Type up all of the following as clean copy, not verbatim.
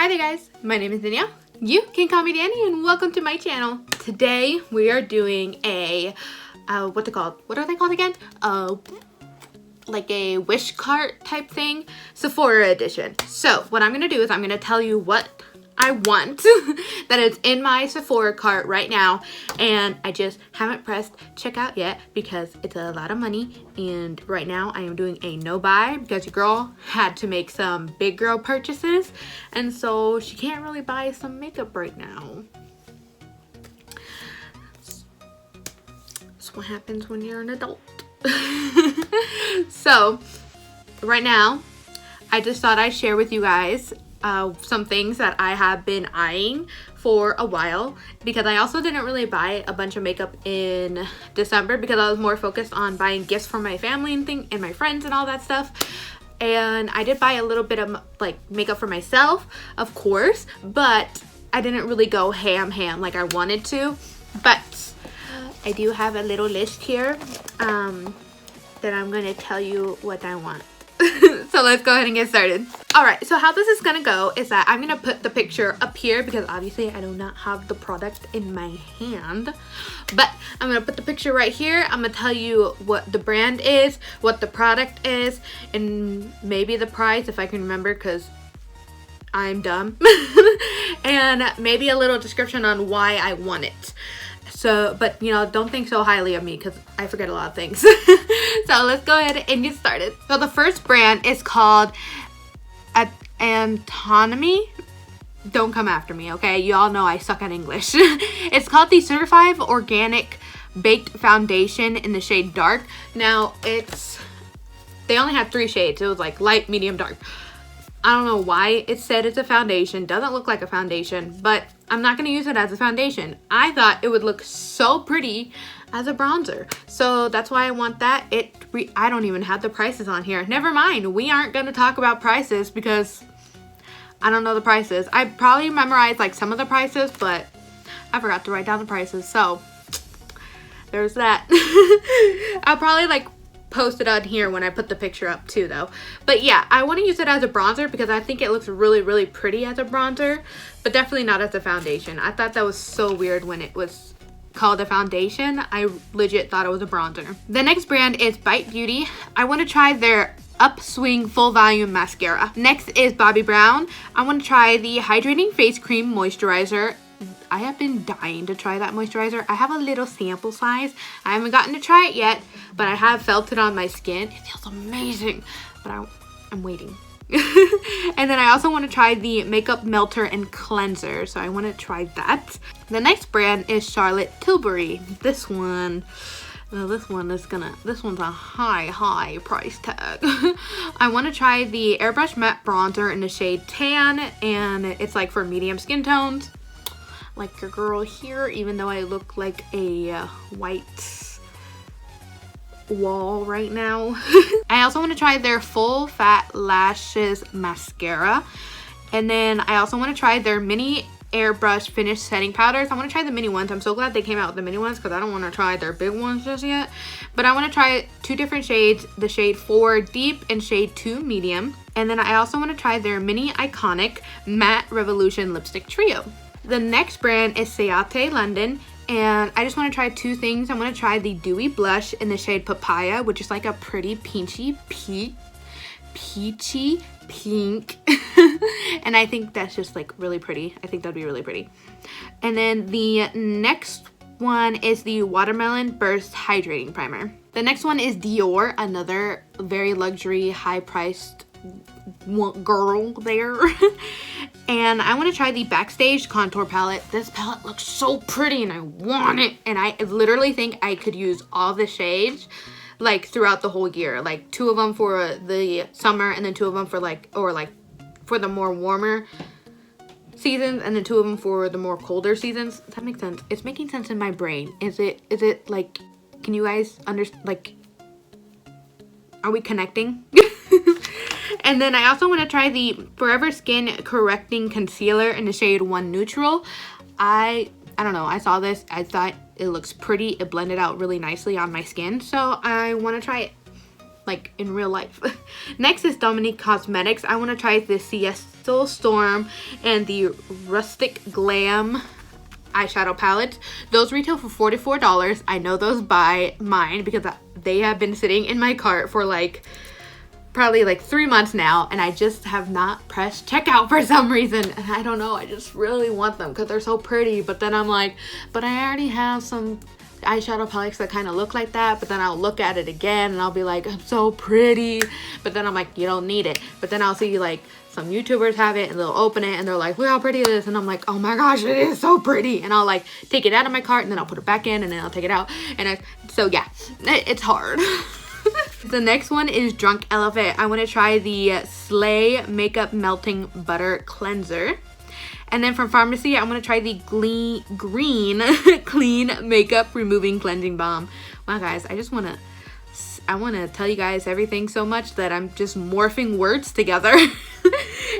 Hi there guys, my name is Danielle. You can call me Dani and welcome to my channel. Today we are doing a, what are they called again? Like a wish cart type thing, Sephora edition. So what I'm gonna do is I'm gonna tell you what I want that is in my Sephora cart right now, and I just haven't pressed checkout yet because it's a lot of money, and right now I am doing a no buy because your girl had to make some big girl purchases, and so she can't really buy some makeup right now. That's what happens when you're an adult. So right now I just thought I'd share with you guys some things that I have been eyeing for a while, because I also didn't really buy a bunch of makeup in December because I was more focused on buying gifts for my family and my friends and all that stuff. And I did buy a little bit of like makeup for myself, of course, but I didn't really go ham like I wanted to. But I do have a little list here that I'm gonna tell you what I want. So let's go ahead and get started. Alright, so how this is gonna go is that I'm gonna put the picture up here because obviously I do not have the product in my hand, but I'm gonna put the picture right here. I'm gonna tell you what the brand is, what the product is, and maybe the price if I can remember because I'm dumb. And maybe a little description on why I want it. So, but you know, don't think so highly of me because I forget a lot of things. So let's go ahead and get started. So the first brand is called Anatomy. Don't come after me, okay? You all know I suck at English. It's called the Certified Organic Baked Foundation in the shade Dark. Now they only had 3 shades. It was like light, medium, dark. I don't know why it said it's a foundation. Doesn't look like a foundation, but I'm not going to use it as a foundation. I thought it would look so pretty as a bronzer. So that's why I want that. I don't even have the prices on here. Never mind. We aren't going to talk about prices because I don't know the prices. I probably memorized like some of the prices, but I forgot to write down the prices. So there's that. I'll probably like post it on here when I put the picture up too though. But yeah, I want to use it as a bronzer because I think it looks really pretty as a bronzer, but definitely not as a foundation. I thought that was so weird when it was called a foundation. I legit thought it was a bronzer. The next brand is Byte Beauty. I want to try their Upswing Full Volume Mascara. Next is Bobbi Brown. I want to try the Hydrating Face Cream Moisturizer. I have been dying to try that moisturizer. I have a little sample size. I haven't gotten to try it yet, but I have felt it on my skin. It feels amazing, but I'm waiting. And then I also want to try the Makeup Melter and Cleanser, so I want to try that. The next brand is Charlotte Tilbury. This one's a high price tag. I want to try the Airbrush Matte Bronzer in the shade Tan, and it's like for medium skin tones. Like your girl here, even though I look like a white wall right now. I also want to try their Full Fat Lashes Mascara. And then I also want to try their mini Airbrush Finish Setting Powders. I want to try the mini ones. I'm so glad they came out with the mini ones because I don't want to try their big ones just yet. But I want to try 2 different shades, the shade 4 Deep and shade 2 Medium. And then I also want to try their mini Iconic Matte Revolution Lipstick Trio. The next brand is Ceyate London, and I just want to try 2 things. I want to try the Dewy Blush in the shade Papaya, which is like a pretty peachy pink. And I think that's just like really pretty. I think that'd be really pretty. And then the next one is the Watermelon Burst Hydrating Primer. The next one is Jouer, another very luxury, high-priced girl there. And I want to try the Backstage contour palette. This palette looks so pretty and I want it, and I literally think I could use all the shades like throughout the whole year, like 2 of them for the summer and then 2 of them for for the more warmer seasons, and then 2 of them for the more colder seasons. Does that make sense? It's making sense in my brain. Is it like, can you guys understand? Like, are we connecting? And then I also want to try the Forever Skin Correcting Concealer in the shade 1 Neutral. I don't know, I saw this, I thought it looks pretty. It blended out really nicely on my skin, so I want to try it. like in real life. Next is Dominique Cosmetics. I want to try the Siesta Storm and the Rustic Glam eyeshadow palette. Those retail for $44. I know those by mine because they have been sitting in my cart for like probably like 3 months now, and I just have not pressed checkout for some reason. And I don't know, I just really want them because they're so pretty. But then I'm like, but I already have some eyeshadow palettes that kind of look like that. But then I'll look at it again and I'll be like, I'm so pretty. But then I'm like, you don't need it. But then I'll see like some YouTubers have it and they'll open it and they're like, look how pretty it is. And I'm like, oh my gosh, it is so pretty. And I'll like take it out of my cart and then I'll put it back in and then I'll take it out. And so yeah, it's hard. The next one is Drunk Elephant. I want to try the Slay Makeup Melting Butter Cleanser. And then from Pharmacy, I'm going to try the Green Clean Makeup Removing Cleansing Balm. Wow, guys, I want to tell you guys everything so much that I'm just morphing words together.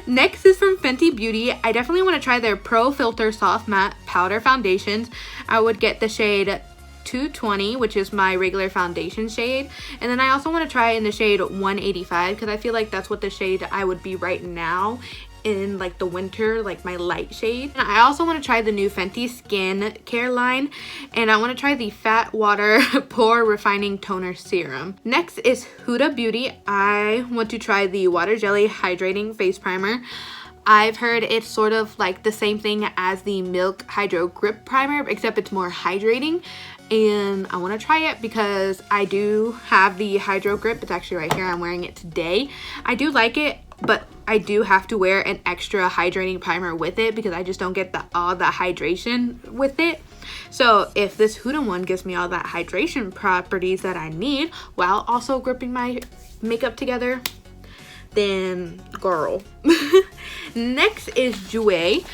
Next is from Fenty Beauty. I definitely want to try their Pro Filter Soft Matte Powder Foundations. I would get the shade 220, which is my regular foundation shade. And then I also want to try in the shade 185 because I feel like that's what the shade I would be right now in like the winter, like my light shade. And I also want to try the new Fenty Skin Care line, and I want to try the Fat Water Pore Refining Toner Serum. Next is Huda Beauty. I want to try the Water Jelly Hydrating Face Primer. I've heard it's sort of like the same thing as the Milk Hydro Grip Primer, except it's more hydrating. And I want to try it because I do have the Hydro Grip. It's actually right here. I'm wearing it today. I do like it, but I do have to wear an extra hydrating primer with it because I just don't get all the hydration with it. So if this Huda one gives me all that hydration properties that I need while also gripping my makeup together, then girl. Next is Jouer.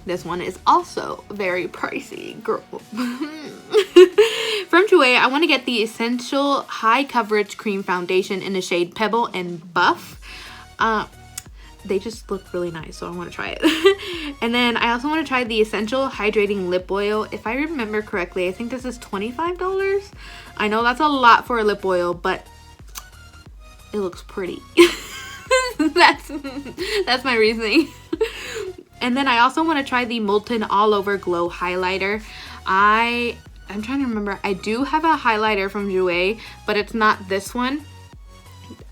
This one is also very pricey, girl. From Jouer, I want to get the Essential High Coverage Cream Foundation in the shade Pebble and Buff. They just look really nice, so I want to try it. And then I also want to try the Essential Hydrating Lip Oil. If I remember correctly, I think this is $25. I know that's a lot for a lip oil, but it looks pretty. That's my reasoning. And then I also want to try the Molten All Over Glow Highlighter. I'm trying to remember. I do have a highlighter from Jouer, but it's not this one.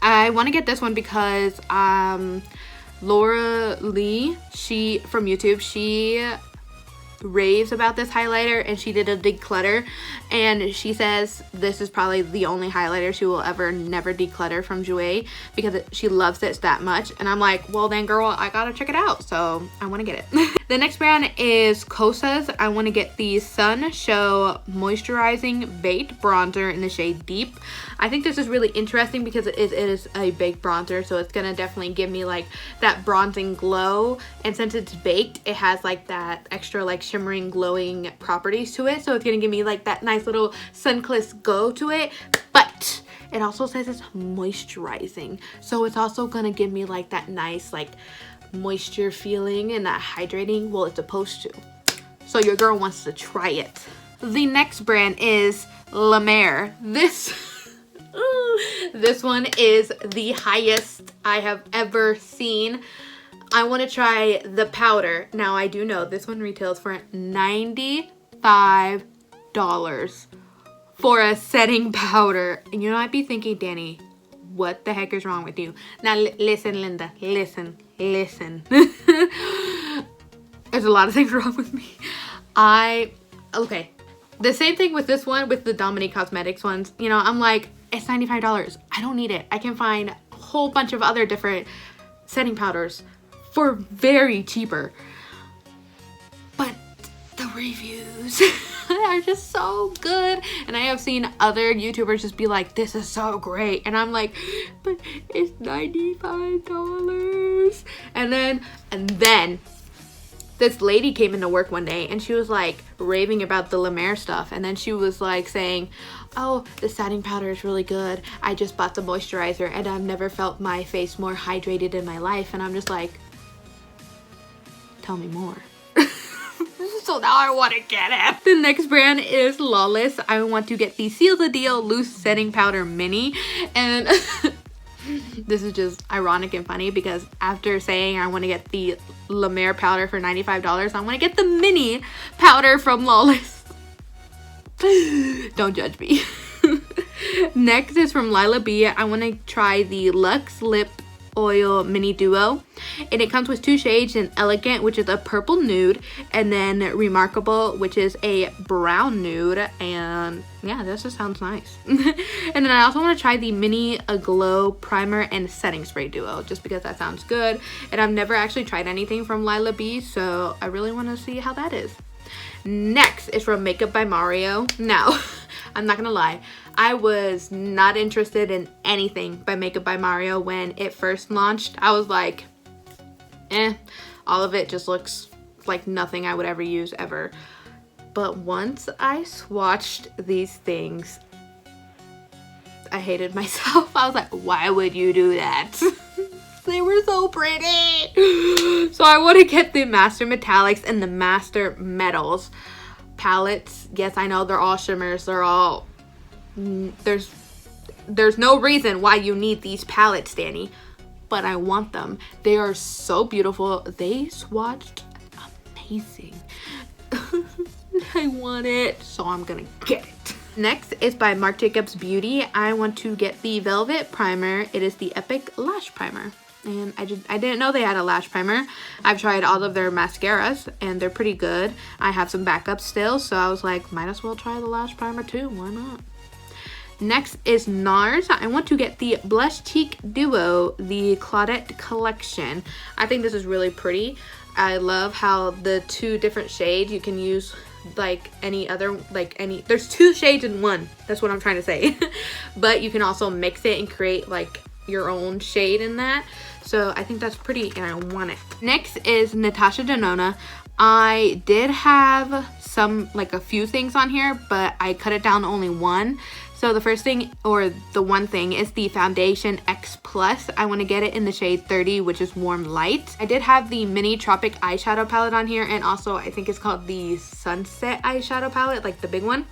I want to get this one because Laura Lee, from YouTube, she raves about this highlighter and she did a declutter, and she says this is probably the only highlighter she will never declutter from Jouer because she loves it that much. And I'm like, well then girl, I gotta check it out, so I want to get it. The next brand is Kosas. I want to get the Sun Show Moisturizing Baked Bronzer in the shade Deep. I think this is really interesting because it is a baked bronzer, so it's gonna definitely give me like that bronzing glow, and since it's baked, it has like that extra like shimmering glowing properties to it, so it's gonna give me like that nice little sun-kissed glow to it. But it also says it's moisturizing, so it's also gonna give me like that nice like moisture feeling and that hydrating. Well, it's supposed to, so your girl wants to try it. The next brand is Lemare. This one is the highest I have ever seen. I want to try the powder. Now I do know this one retails for $95 for a setting powder. And you might be thinking, Dani, what the heck is wrong with you? Now listen, Linda, listen. There's a lot of things wrong with me. Okay, the same thing with this one, with the Dominique Cosmetics ones. You know, I'm like, it's $95. I don't need it. I can find a whole bunch of other different setting powders for very cheaper. But the reviews are just so good, and I have seen other YouTubers just be like, this is so great, and I'm like, but it's $95. And then this lady came into work one day and she was like raving about the Lemare stuff, and then she was like saying, oh, the setting powder is really good. I just bought the moisturizer and I've never felt my face more hydrated in my life. And I'm just like, tell me more. So now I want to get it. The next brand is Lawless. I want to get the Seal the Deal Loose Setting Powder Mini. And this is just ironic and funny because after saying I want to get the Lemare powder for $95, I want to get the mini powder from Lawless. Don't judge me. Next is from Lila B. I want to try the Luxe Lip Oil Mini Duo, and it comes with 2 shades, in Elegant, which is a purple nude, and then Remarkable, which is a brown nude. And yeah, this just sounds nice. And then I also want to try the Mini Aglow Primer and Setting Spray Duo, just because that sounds good, and I've never actually tried anything from Lila B, so I really want to see how that is. Next is from Makeup by Mario. Now, I'm not gonna lie, I was not interested in anything by Makeup by Mario when it first launched. I was like, all of it just looks like nothing I would ever use ever. But once I swatched these things, I hated myself. I was like, why would you do that? They were so pretty. So I want to get the Master Metallics and the Master Metals palettes. Yes, I know they're all shimmers. They're all, there's no reason why you need these palettes, Dani, but I want them. They are so beautiful. They swatched amazing. I want it, so I'm gonna get it. Next is by Marc Jacobs Beauty. I want to get the Velvet Primer. It is the Epic Lash Primer. And I didn't know they had a lash primer. I've tried all of their mascaras and they're pretty good. I have some backups still, so I was like, might as well try the lash primer too. Why not? Next is NARS. I want to get the Blush Cheek Duo, the Claudette Collection. I think this is really pretty. I love how the 2 different shades you can use like any other, there's 2 shades in one. That's what I'm trying to say. But you can also mix it and create like your own shade in that. So I think that's pretty and I want it. Next is Natasha Denona. I did have some, like a few things on here, but I cut it down to only 1. So the first thing, or the one thing, is the Foundation X Plus. I want to get it in the shade 30, which is Warm Light. I did have the Mini Tropic eyeshadow palette on here, and also I think it's called the Sunset eyeshadow palette, like the big one.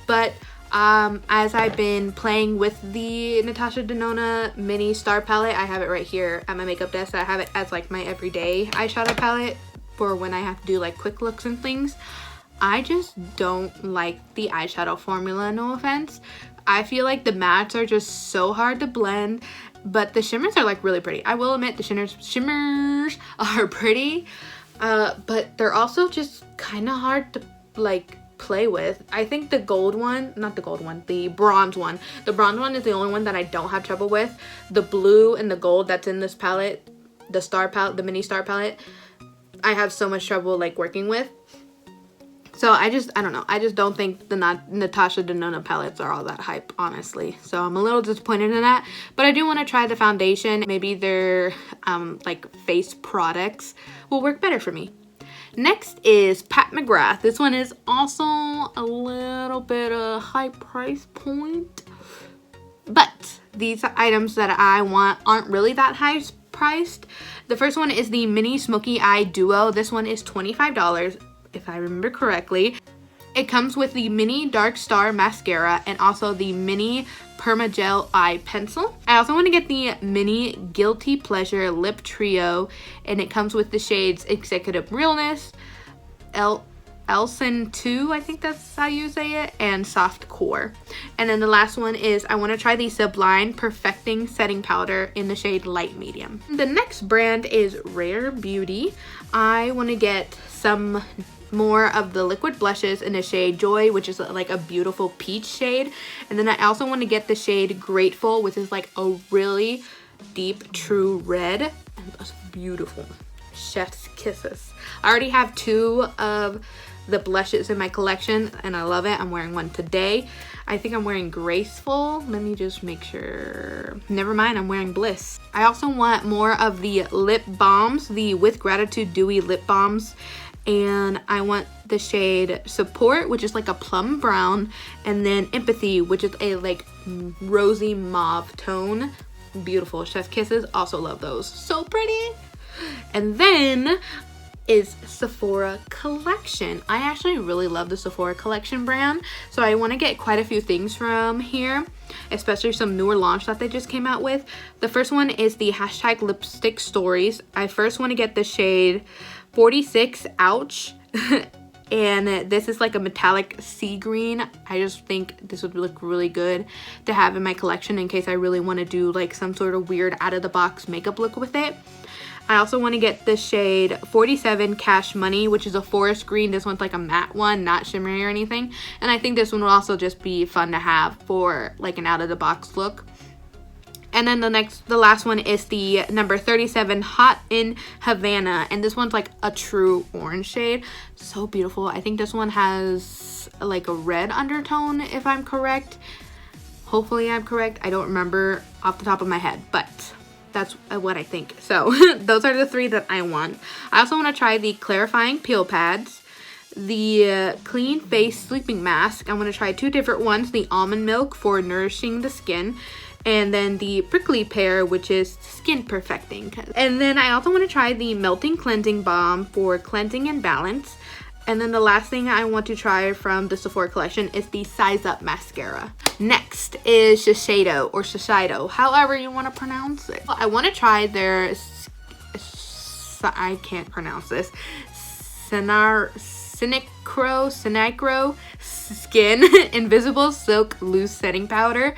But as I've been playing with the Natasha Denona Mini Star palette, I have it right here at my makeup desk. I have it as like my everyday eyeshadow palette for when I have to do like quick looks and things. I just don't like the eyeshadow formula, no offense. I feel like the mattes are just so hard to blend, but the shimmers are like really pretty. I will admit the shimmers are pretty, but they're also just kind of hard to like play with. I think the gold one, not the gold one, the bronze one. The bronze one is the only one that I don't have trouble with. The blue and the gold that's in this palette, the star palette, the mini star palette, I have so much trouble like working with. So I don't know. I just don't think the Natasha Denona palettes are all that hype, honestly. So I'm a little disappointed in that. But I do want to try the foundation. Maybe their like face products will work better for me. Next is Pat McGrath. This one is also a little bit of high price point. But these items that I want aren't really that high priced. The first one is the Mini Smokey Eye Duo. This one is $25. If I remember correctly. It comes with the Mini Dark Star Mascara and also the Mini Permagel Eye Pencil. I also want to get the Mini Guilty Pleasure Lip Trio, and it comes with the shades Executive Realness, Elson 2, I think that's how you say it, and Soft Core. And then the last one is I want to try the Sublime Perfecting Setting Powder in the shade Light Medium. The next brand is Rare Beauty. I want to get some more of the liquid blushes in the shade Joy, which is like a beautiful peach shade. And then I also want to get the shade Grateful, which is like a really deep true red, and that's beautiful. Chef's kisses. I already have 2 of the blushes in my collection and I love it. I'm wearing one today. I think I'm wearing Graceful. Let me just make sure. Never mind, I'm wearing Bliss. I also want more of the lip balms, the With Gratitude Dewy lip balms. And I want the shade Support, which is like a plum brown, and then Empathy, which is a like rosy mauve tone. Beautiful. Chef Kisses, also love those. So pretty. And then is Sephora Collection. I actually really love the Sephora Collection brand, so I want to get quite a few things from here, especially some newer launch that they just came out with. The first one is the hashtag lipstick stories. I first want to get the shade 46 Ouch. And this is like a metallic sea green. I just think this would look really good to have in my collection in case I really want to do like some sort of weird out of the box makeup look with it. I also want to get the shade 47 Cash Money, which is a forest green. This one's like a matte one, not shimmery or anything. And I think this one will also just be fun to have for like an out of the box look. And then the last one is the number 37 Hot in Havana. And this one's like a true orange shade. So beautiful. I think this one has like a red undertone, if I'm correct. Hopefully I'm correct. I don't remember off the top of my head, but that's what I think. So those are the three that I want. I also want to try the clarifying peel pads, the clean face sleeping mask. I'm going to try two different ones, the almond milk for nourishing the skin, and then the prickly pear, which is skin perfecting. And then I also want to try the melting cleansing balm for cleansing and balance. And then the last thing I want to try from the Sephora collection is the Size Up mascara. Next is Shiseido, or Shiseido, however you want to pronounce it. I want to try their, I can't pronounce this, Synchro Skin Invisible Silk Loose Setting Powder.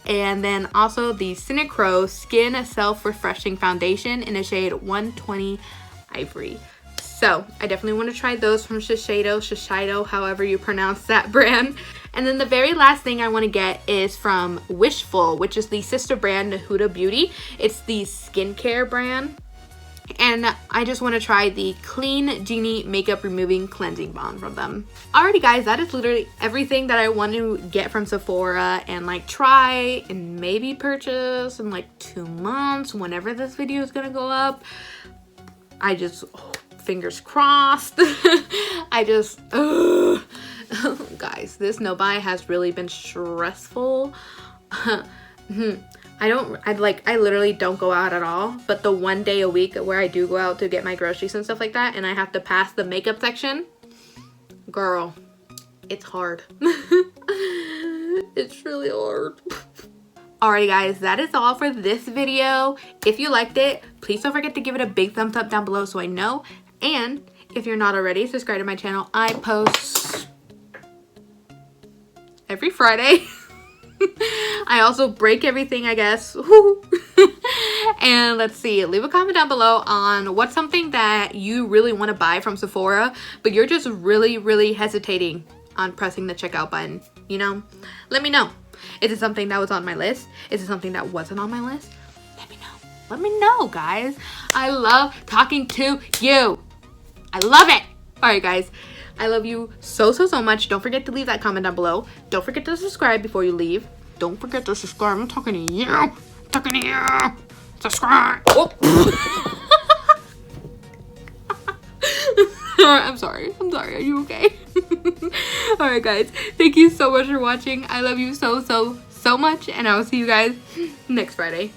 And then also the Synchro Skin Self-Refreshing Foundation in a shade 120 Ivory. So I definitely want to try those from Shiseido, however you pronounce that brand. And then the very last thing I want to get is from Wishful, which is the sister brand to Huda Beauty. It's the skincare brand. And I just want to try the Clean Genie Makeup Removing Cleansing Balm from them. Alrighty guys, that is literally everything that I want to get from Sephora and like try and maybe purchase in like 2 months whenever this video is going to go up. I just, fingers crossed. Guys, this no buy has really been stressful. I literally don't go out at all, but the one day a week where I do go out to get my groceries and stuff like that, and I have to pass the makeup section, girl, it's hard. It's really hard. Alrighty guys, that is all for this video. If you liked it, please don't forget to give it a big thumbs up down below so I know. And if you're not already, subscribe to my channel. I post every Friday. I also break everything, I guess. And let's see, leave a comment down below on what's something that you really want to buy from Sephora, but you're just really hesitating on pressing the checkout button, you know? Let me know. Is it something that was on my list? Is it something that wasn't on my list? Let me know. Let me know, guys. I love talking to you. I love it. All right, guys. I love you so much. Don't forget to leave that comment down below. Don't forget to subscribe before you leave. Don't forget to subscribe. I'm talking to you. I'm talking to you. Subscribe. Oh. I'm sorry. Are you okay? All right, guys. Thank you so much for watching. I love you so much, and I will see you guys next Friday.